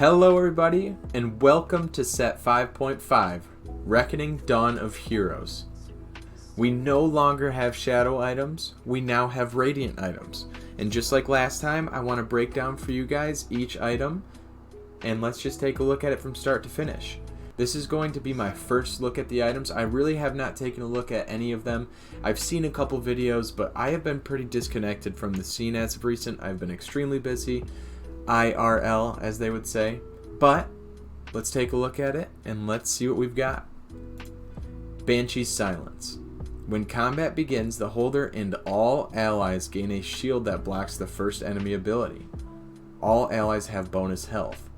Hello everybody, and welcome to set 5.5, Reckoning Dawn of Heroes. We no longer have shadow items, we now have radiant items. And just like last time, I want to break down for you guys each item, and let's just take a look at it from start to finish. This is going to be my first look at the items. I really have not taken a look at any of them. I've seen a couple videos, but I have been pretty disconnected from the scene as of recent. I've been extremely busy. IRL, as they would say. But let's take a look at it and let's see what we've got. Banshee Silence. When combat begins, the holder and all allies gain a shield that blocks the first enemy ability. All allies have bonus health.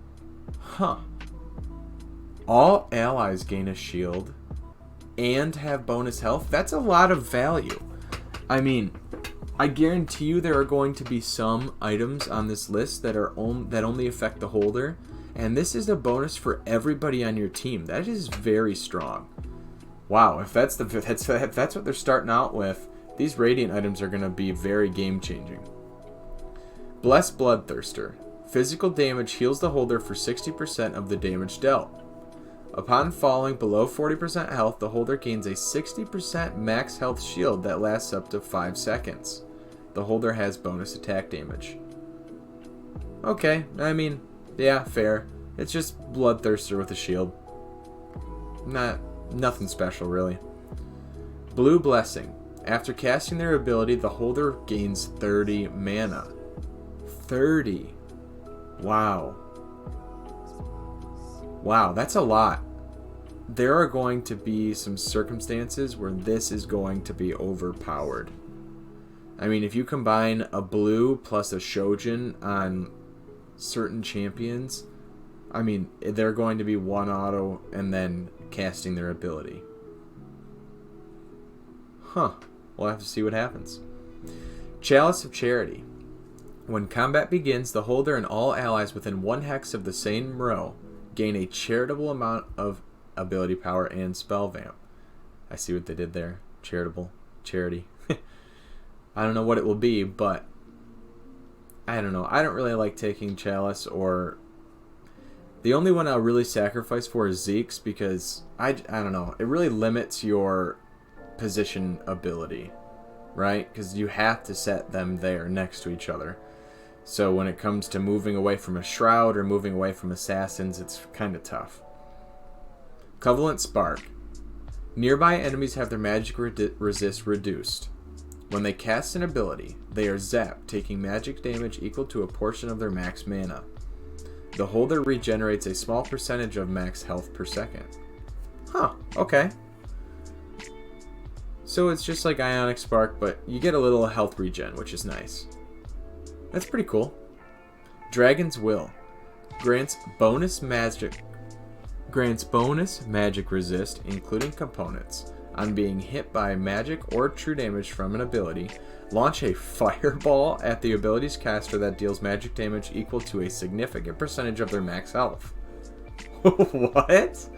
Huh. All allies gain a shield and have bonus health? That's a lot of value. I mean, I guarantee you there are going to be some items on this list that only affect the holder, and this is a bonus for everybody on your team. That is very strong. Wow, if that's what they're starting out with, these radiant items are going to be very game-changing. Blessed Bloodthirster. Physical damage heals the holder for 60% of the damage dealt. Upon falling below 40% health, the holder gains a 60% max health shield that lasts up to 5 seconds. The holder has bonus attack damage. Okay, I mean, yeah, fair. It's just Bloodthirster with a shield. Nothing special, really. Blue Blessing. After casting their ability, the holder gains 30 mana. 30. Wow. Wow, that's a lot. There are going to be some circumstances where this is going to be overpowered. I mean, if you combine a blue plus a Shojin on certain champions, I mean, they're going to be one auto and then casting their ability. Huh. We'll have to see what happens. Chalice of Charity. When combat begins, the holder and all allies within 1 hex of the same row gain a charitable amount of ability power and spell vamp. I see what they did there. Charitable. Charity. I don't know what it will be, but I don't know. I don't really like taking Chalice, or the only one I'll really sacrifice for is Zeke's, because I don't know. It really limits your position ability, right? Because you have to set them there next to each other. So when it comes to moving away from a Shroud or moving away from Assassins, it's kind of tough. Covalent Spark. Nearby enemies have their magic resist reduced. When they cast an ability, they are zapped, taking magic damage equal to a portion of their max mana. The holder regenerates a small percentage of max health per second. Huh, okay. So it's just like Ionic Spark, but you get a little health regen, which is nice. That's pretty cool. Dragon's Will. Grants bonus magic resist, including components. On being hit by magic or true damage from an ability, launch a fireball at the ability's caster that deals magic damage equal to a significant percentage of their max health. What?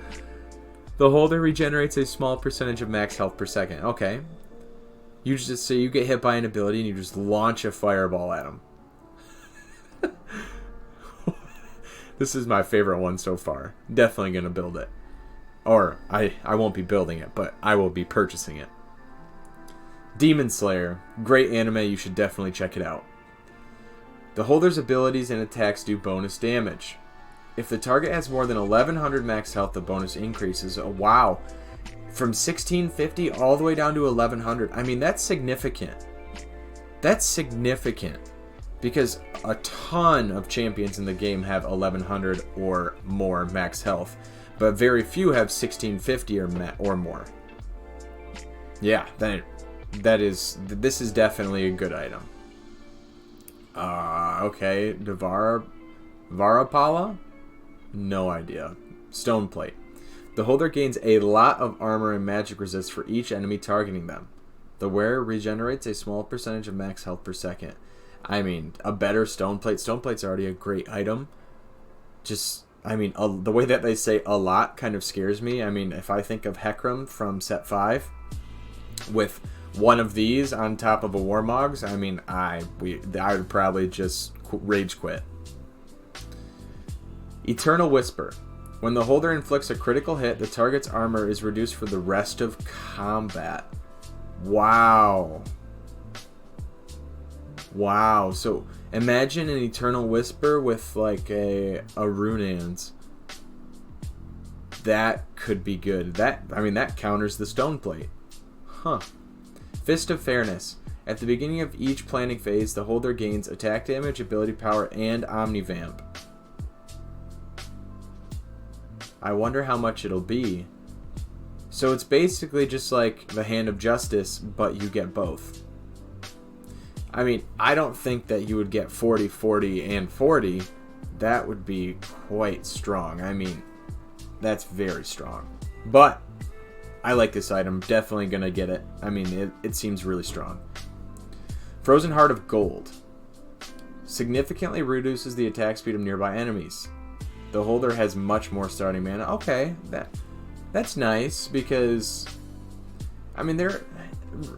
The holder regenerates a small percentage of max health per second. Okay. You just say you get hit by an ability and you just launch a fireball at them. This is my favorite one so far. Definitely gonna build it. Or, I won't be building it, but I will be purchasing it. Demon Slayer. Great anime, you should definitely check it out. The holder's abilities and attacks do bonus damage. If the target has more than 1100 max health, the bonus increases. Oh, wow. From 1650 all the way down to 1100. I mean, that's significant. That's significant. Because a ton of champions in the game have 1100 or more max health. But very few have 1650 or more. Yeah, this is definitely a good item. Okay, Varapala? No idea. Stone Plate. The holder gains a lot of armor and magic resist for each enemy targeting them. The wearer regenerates a small percentage of max health per second. I mean, a better Stone Plate. Stone Plate's already a great item. I mean, the way that they say a lot kind of scares me. I mean, if I think of Hecarim from set 5 with one of these on top of a Warmogs, I mean, I would probably just rage quit. Eternal Whisper. When the holder inflicts a critical hit, the target's armor is reduced for the rest of combat. Wow. Wow. So imagine an Eternal Whisper with like a Runeans. That could be good. That counters the Stone Plate. Huh. Fist of Fairness. At the beginning of each planning phase, the holder gains attack damage, ability power, and Omnivamp. I wonder how much it'll be. So it's basically just like the Hand of Justice, but you get both. I mean, I don't think that you would get 40, 40, and 40. That would be quite strong. I mean, that's very strong. But I like this item. Definitely going to get it. I mean, it seems really strong. Frozen Heart of Gold. Significantly reduces the attack speed of nearby enemies. The holder has much more starting mana. Okay, that's nice because, I mean, there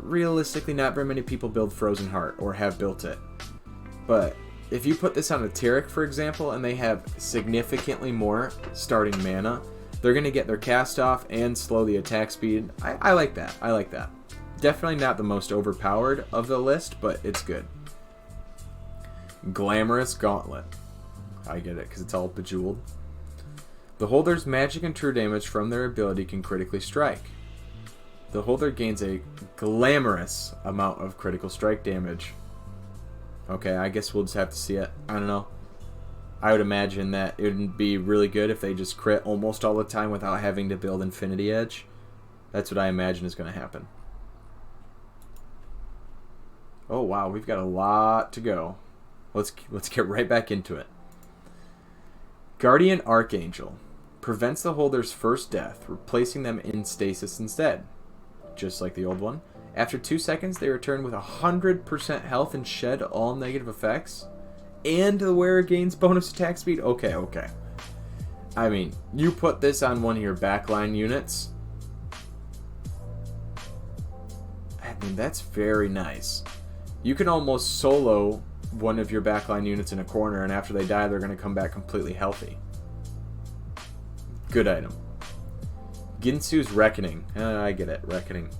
realistically not very many people build Frozen Heart or have built it. But if you put this on a Tyrek, for example, and they have significantly more starting mana, they're going to get their cast off and slow the attack speed. I like that. I like that. Definitely not the most overpowered of the list, but it's good. Glamorous Gauntlet. I get it, because it's all bejeweled. The holder's magic and true damage from their ability can critically strike. The holder gains a glamorous amount of critical strike damage. Okay, I guess we'll just have to see it. I don't know. I would imagine that it would be really good if they just crit almost all the time without having to build Infinity Edge. That's what I imagine is going to happen. Oh wow, we've got a lot to go. Let's get right back into it. Guardian Archangel. Prevents the holder's first death, replacing them in stasis instead. Just like the old one. After 2 seconds, they return with 100% health and shed all negative effects. And the wearer gains bonus attack speed? Okay, okay. I mean, you put this on one of your backline units. I mean, that's very nice. You can almost solo one of your backline units in a corner, and after they die, they're going to come back completely healthy. Good item. Ginsu's Reckoning. I get it. Reckoning.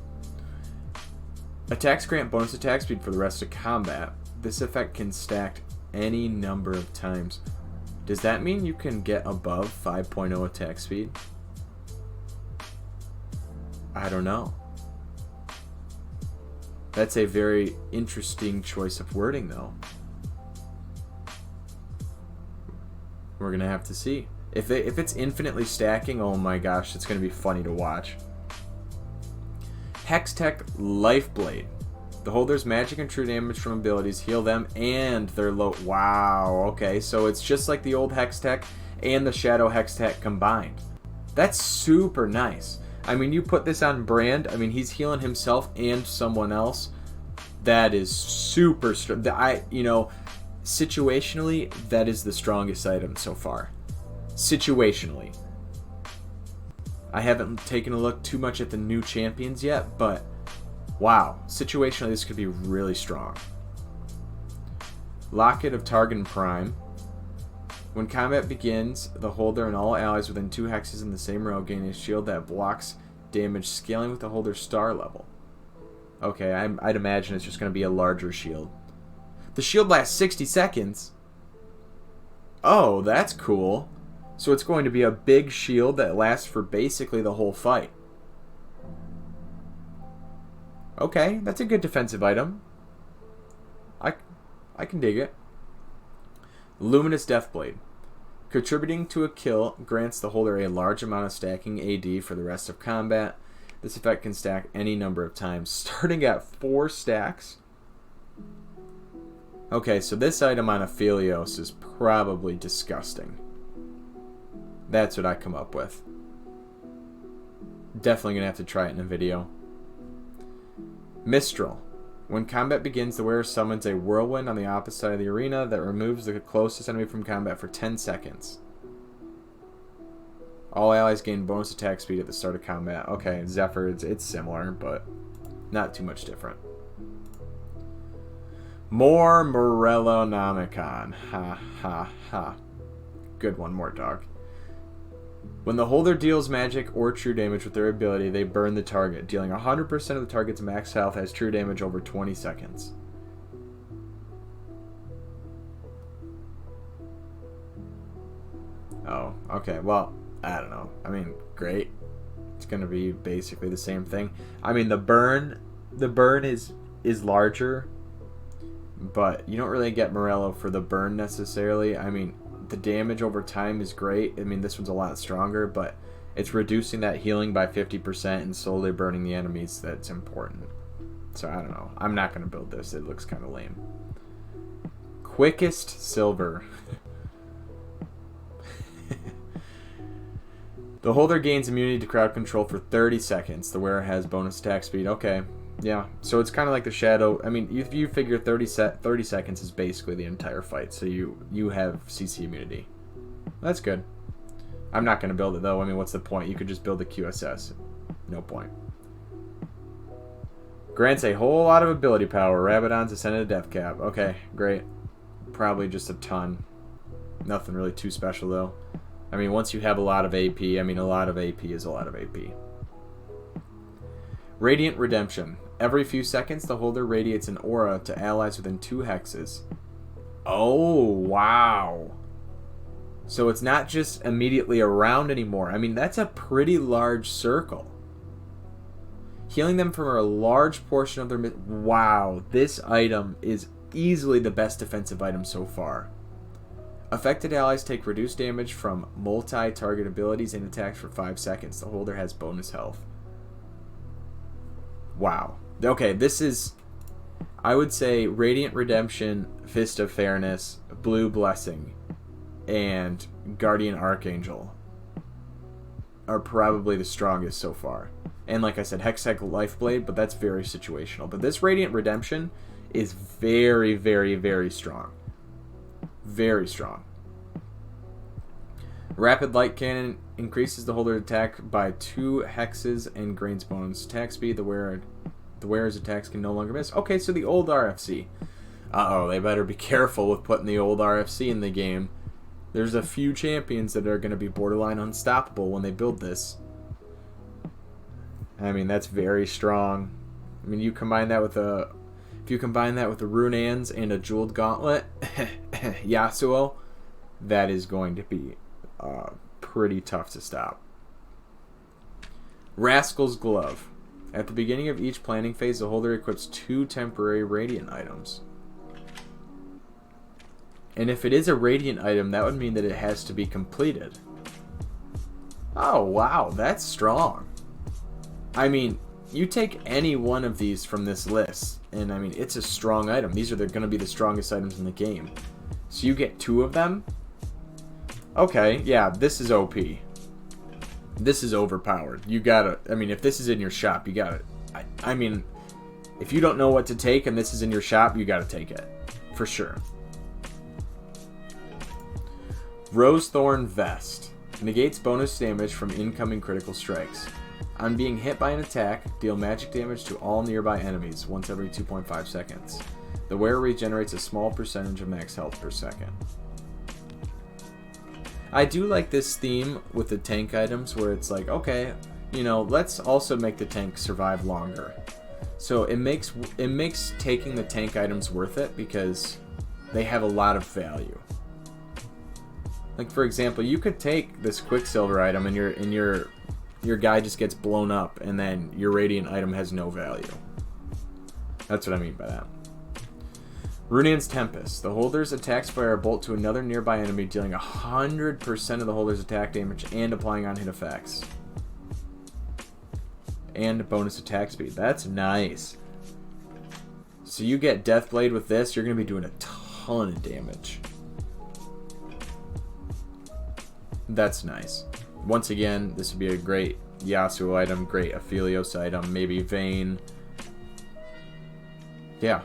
Attacks grant bonus attack speed for the rest of combat. This effect can stack any number of times. Does that mean you can get above 5.0 attack speed? I don't know. That's a very interesting choice of wording, though. We're going to have to see. If it's infinitely stacking, oh my gosh, it's going to be funny to watch. Hextech Lifeblade. The holder's magic and true damage from abilities heal them and their low... Wow, okay, so it's just like the old Hextech and the Shadow Hextech combined. That's super nice. I mean, you put this on Brand, I mean, he's healing himself and someone else. That is super strong. Situationally, that is the strongest item so far. Situationally. I haven't taken a look too much at the new champions yet, but wow, situationally this could be really strong. Locket of Targon Prime. When combat begins, the holder and all allies within 2 hexes in the same row gain a shield that blocks damage scaling with the holder's star level. Okay, I'd imagine it's just going to be a larger shield. The shield lasts 60 seconds. Oh, that's cool. So it's going to be a big shield that lasts for basically the whole fight. Okay, that's a good defensive item. I can dig it. Luminous Deathblade. Contributing to a kill grants the holder a large amount of stacking AD for the rest of combat. This effect can stack any number of times, starting at 4 stacks. Okay, so this item on Aphelios is probably disgusting. That's what I come up with. Definitely going to have to try it in a video. Mistral. When combat begins, the wearer summons a whirlwind on the opposite side of the arena that removes the closest enemy from combat for 10 seconds. All allies gain bonus attack speed at the start of combat. Okay, Zephyr, it's similar, but not too much different. More Morellonomicon. Ha ha ha. Good one, more dog. When the holder deals magic or true damage with their ability, they burn the target, dealing 100% of the target's max health as true damage over 20 seconds. Oh, okay. Well, I don't know. I mean, great. It's going to be basically the same thing. I mean, the burn is larger, but you don't really get Morello for the burn necessarily. I mean, the damage over time is great. I mean, this one's a lot stronger, but it's reducing that healing by 50% and slowly burning the enemies that's important. So, I don't know. I'm not going to build this. It looks kind of lame. Quickest Silver. The holder gains immunity to crowd control for 30 seconds. The wearer has bonus attack speed. Okay. Yeah. So it's kind of like the Shadow. I mean, if you figure 30 seconds is basically the entire fight. So you have CC immunity. That's good. I'm not going to build it, though. I mean, what's the point? You could just build the QSS. No point. Grants a whole lot of ability power. Rabadon's Ascended Death Cap. Okay, great. Probably just a ton. Nothing really too special, though. I mean, once you have a lot of AP, I mean, a lot of AP is a lot of AP. Radiant Redemption. Every few seconds, the holder radiates an aura to allies within 2 hexes. Oh, wow. So it's not just immediately around anymore. I mean, that's a pretty large circle. Healing them from a large portion of their... Wow, this item is easily the best defensive item so far. Affected allies take reduced damage from multi-target abilities and attacks for 5 seconds. The holder has bonus health. Wow. Okay, this is, I would say, Radiant Redemption, Fist of Fairness, Blue Blessing, and Guardian Archangel are probably the strongest so far. And like I said, Hextech Lifeblade, but that's very situational. But this Radiant Redemption is very, very, very strong. Very strong. Rapid Light Cannon increases the holder's attack by 2 hexes and gains bonus attack speed. The wearer's attacks can no longer miss. Okay, so the old RFC. Uh-oh, they better be careful with putting the old RFC in the game. There's a few champions that are going to be borderline unstoppable when they build this. I mean, that's very strong. I mean, you combine that with a... If you combine that with the Runaan's and a Jeweled Gauntlet, Yasuo, that is going to be pretty tough to stop. Rascal's Glove. At the beginning of each planning phase, the holder equips 2 temporary Radiant items. And if it is a Radiant item, that would mean that it has to be completed. Oh, wow, that's strong. I mean, you take any one of these from this list, and I mean, it's a strong item. These are going to be the strongest items in the game. So you get 2 of them? Okay, yeah, this is OP. This is overpowered. You gotta, I mean, if this is in your shop, you gotta, I mean, if you don't know what to take and this is in your shop, you gotta take it. For sure. Rose Thorn Vest. Negates bonus damage from incoming critical strikes. On being hit by an attack, deal magic damage to all nearby enemies once every 2.5 seconds. The wearer regenerates a small percentage of max health per second. I do like this theme with the tank items where it's like, okay, you know, let's also make the tank survive longer. So it makes taking the tank items worth it because they have a lot of value. Like, for example, you could take this Quicksilver item and your guy just gets blown up and then your Radiant item has no value. That's what I mean by that. Runaan's Tempest. The holder's attacks fire a bolt to another nearby enemy, dealing 100% of the holder's attack damage and applying on hit effects. And bonus attack speed. That's nice. So you get Deathblade with this, you're going to be doing a ton of damage. That's nice. Once again, this would be a great Yasuo item, great Aphelios item, maybe Vayne. Yeah.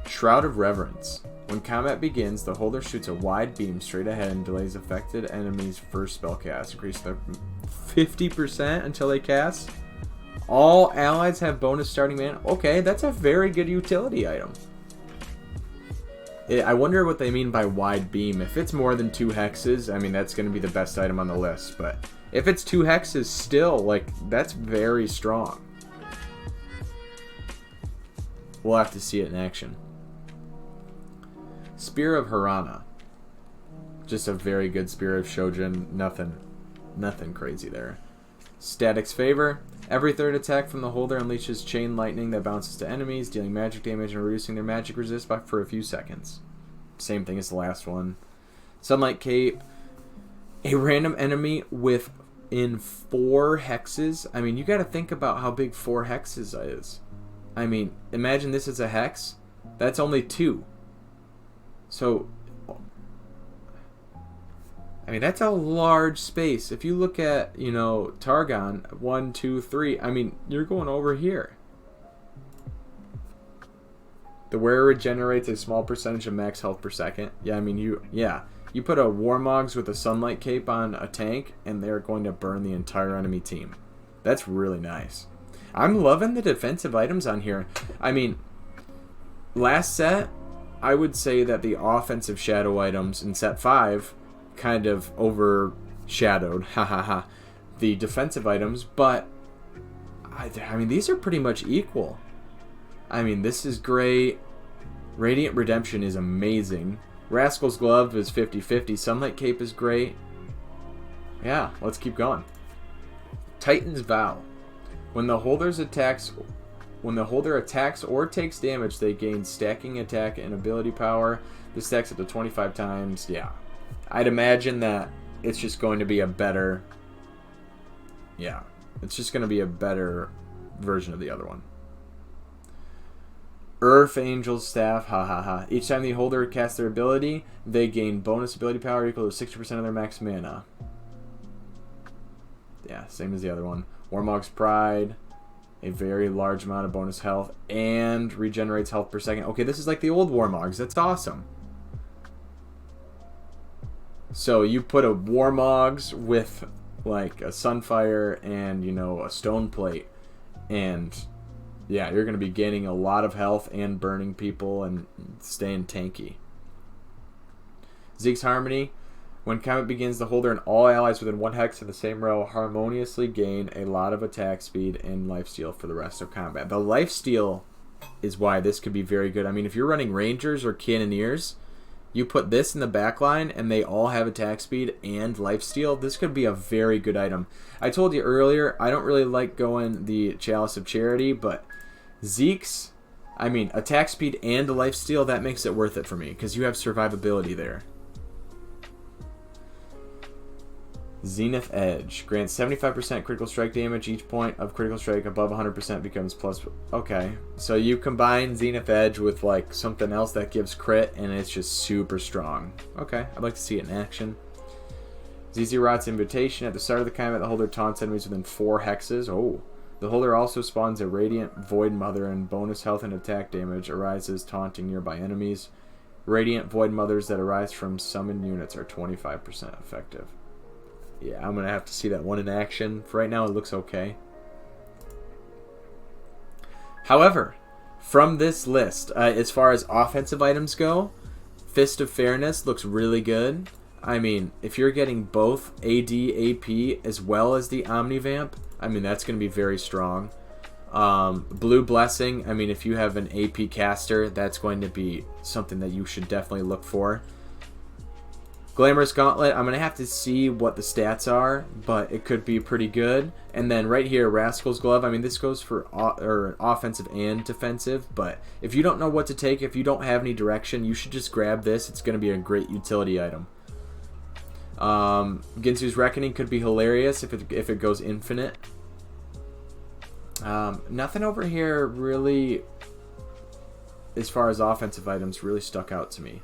Shroud of Reverence. When combat begins, the holder shoots a wide beam straight ahead and delays affected enemies' first spell cast. Increase their 50% until they cast. All allies have bonus starting mana. Okay, that's a very good utility item. I wonder what they mean by wide beam. If it's more than 2 hexes, I mean, that's going to be the best item on the list. But if it's 2 hexes still, like, that's very strong. We'll have to see it in action. Spear of Harana. Just a very good Spear of Shojin. Nothing crazy there. Static's Favor. Every third attack from the holder unleashes chain lightning that bounces to enemies, dealing magic damage and reducing their magic resist for a few seconds. Same thing as the last one. Sunlight Cape. A random enemy within 4 hexes. I mean, you got to think about how big 4 hexes is. I mean, imagine this is a hex. That's only 2. So, I mean, that's a large space. If you look at, you know, Targon, 1, 2, 3, I mean, you're going over here. The wearer regenerates a small percentage of max health per second. Yeah, I mean, you put a Warmogs with a Sunlight Cape on a tank, and they're going to burn the entire enemy team. That's really nice. I'm loving the defensive items on here. I mean, last set, I would say that the offensive shadow items in set 5 kind of overshadowed the defensive items, but I mean, these are pretty much equal. I mean, this is great. Radiant Redemption is amazing. Rascal's Glove is 50-50. Sunlight Cape is great. Yeah, let's keep going. Titan's Vow. When the holder attacks or takes damage, they gain stacking attack and ability power. This stacks up to 25 times. Yeah. I'd imagine that it's just going to be a better... Yeah. It's just going to be a better version of the other one. Earth Angel's Staff. Each time the holder casts their ability, they gain bonus ability power equal to 60% of their max mana. Yeah, same as the other one. Warmog's Pride. A very large amount of bonus health. And regenerates health per second. Okay, this is like the old Warmogs. That's awesome. So you put a Warmogs with like a Sunfire and, you know, a Stone Plate, and yeah, you're going to be gaining a lot of health and burning people and staying tanky. Zeke's Harmony. When combat begins, the holder and all allies within 1 hex in the same row harmoniously gain a lot of attack speed and lifesteal for the rest of combat. The lifesteal is why this could be very good. I mean, if you're running Rangers or Cannoneers, you put this in the backline and they all have attack speed and lifesteal. This could be a very good item. I told you earlier, I don't really like going the Chalice of Charity, but Zeke's, I mean, attack speed and lifesteal, that makes it worth it for me because you have survivability there. Zenith Edge. Grants 75% critical strike damage. Each point of critical strike above 100% becomes plus... Okay. So you combine Zenith Edge with like something else that gives crit, and it's just super strong. Okay. I'd like to see it in action. ZZ Rot's Invitation. At the start of the combat, the holder taunts enemies within 4 hexes. Oh. The holder also spawns a Radiant Void Mother, and bonus health and attack damage arises taunting nearby enemies. Radiant Void Mothers that arise from summoned units are 25% effective. Yeah, I'm going to have to see that one in action. For right now, it looks okay. However, from this list, as far as offensive items go, Fist of Fairness looks really good. I mean, if you're getting both AD, AP, as well as the Omnivamp, I mean, that's going to be very strong. Blue Blessing, I mean, if you have an AP caster, that's going to be something that you should definitely look for. Glamorous Gauntlet, I'm going to have to see what the stats are, but it could be pretty good. And then right here, Rascal's Glove. I mean, this goes for offensive and defensive, but if you don't know what to take, if you don't have any direction, you should just grab this. It's going to be a great utility item. Ginsu's Reckoning could be hilarious if it goes infinite. Nothing over here really, as far as offensive items, really stuck out to me.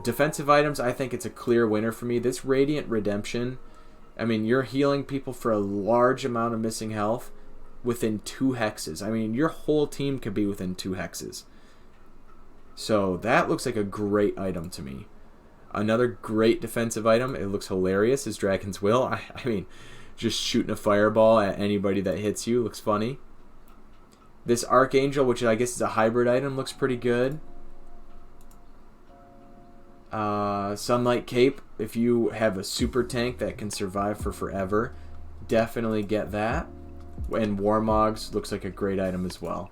Defensive items, I think it's a clear winner for me. This Radiant Redemption, I mean, you're healing people for a large amount of missing health within 2 hexes. I mean, your whole team could be within 2 hexes. So that looks like a great item to me. Another great defensive item, it looks hilarious, is Dragon's Will. I mean, just shooting a fireball at anybody that hits you looks funny. This Archangel, which I guess is a hybrid item, looks pretty good. Sunlight Cape, if you have a super tank that can survive for forever, definitely get that. And Warmogs looks like a great item as well.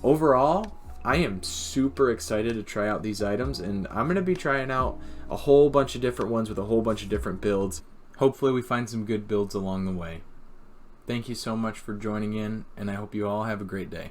Overall, I am super excited to try out these items, and I'm going to be trying out a whole bunch of different ones with a whole bunch of different builds. Hopefully we find some good builds along the way. Thank you so much for joining in, and I hope you all have a great day.